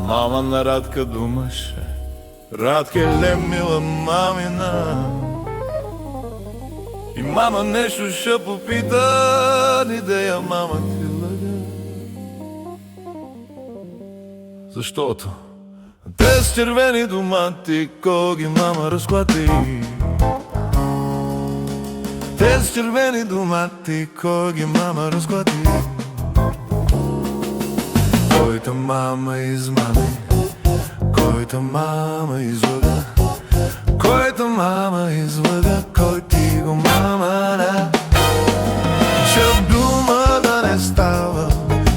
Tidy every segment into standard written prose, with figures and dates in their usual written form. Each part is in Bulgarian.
Мама на Радка думаше: Радкеле, мила мамина. И мама нещо ще попита, ни да я мама ти лъга. Защото те с червени домати, коги мама разклати. Те с червени домати, коги мама разклати. Който мама измами, който мама излъга, който мама излъга, кой ти го мама да. Че дума да не става,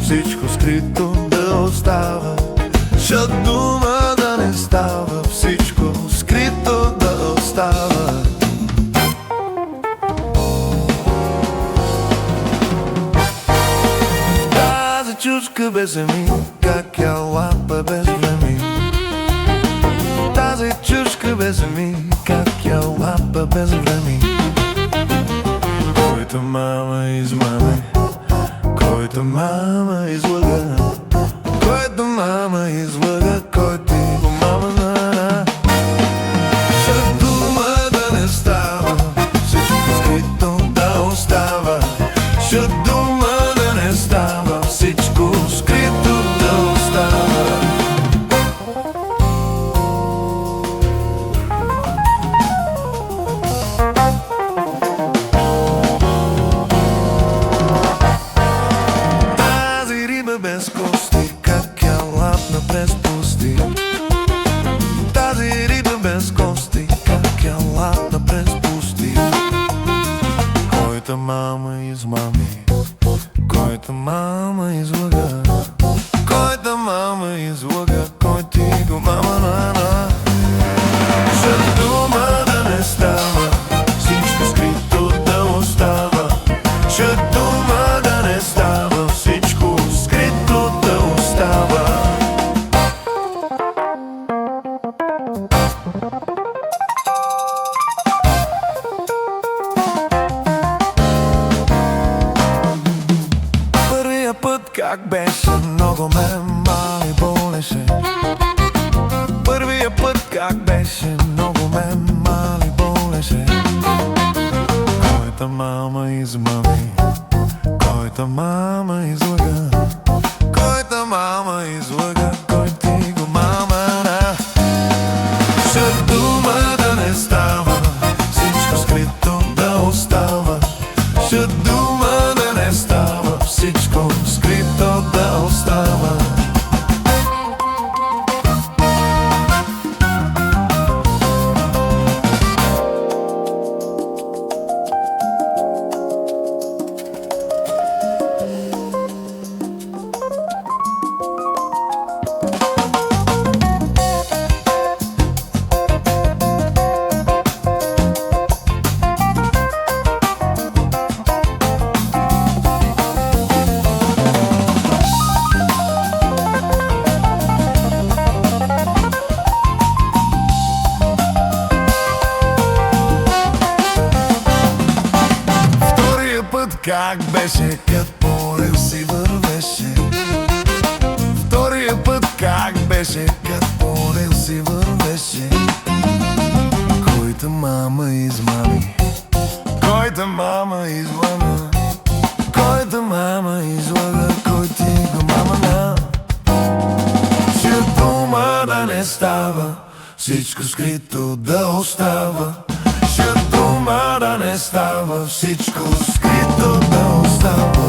всичко скрито да остава. Че дума да не става, всичко скрито да остава. Тази чушка без земи, как я лапа без време. Тази чушка без земи, как я лапа без време. Който мама измами, който мама излъга, който мама излъга, кой ти го мама на. Ще дума да не става, всичко скрито да остава. Ще дума да не става, всичко скрито да остава. Тази риба без кости, как я лапна през пусти. Тази риба без кости, как я лапна през пусти. Който мама измами, който мама излъга, който мама излъга, кой ти го мама на. Ще дума да не става, всичко скрито да остава. Ще дума да не става, всичко скрито да остава. Първия път как беше, много ме мали болеше. Първия път как беше, много ме мали болеше. Който мама измами, който мама излъга, който мама излъга, кой ти го мама на. Ще дума да не става, всичко скрито да остава. Ще дума да не става, всичко скрито да остава. Как беше, кът по релси вървеше. Втория път как беше, кът по релси вървеше. Който мама измами, който мама излъга, който мама излъга, кой ти го мама на. Ще дума да не става, всичко скрито да остава. Ще дума да не става, всичко скрито да остава.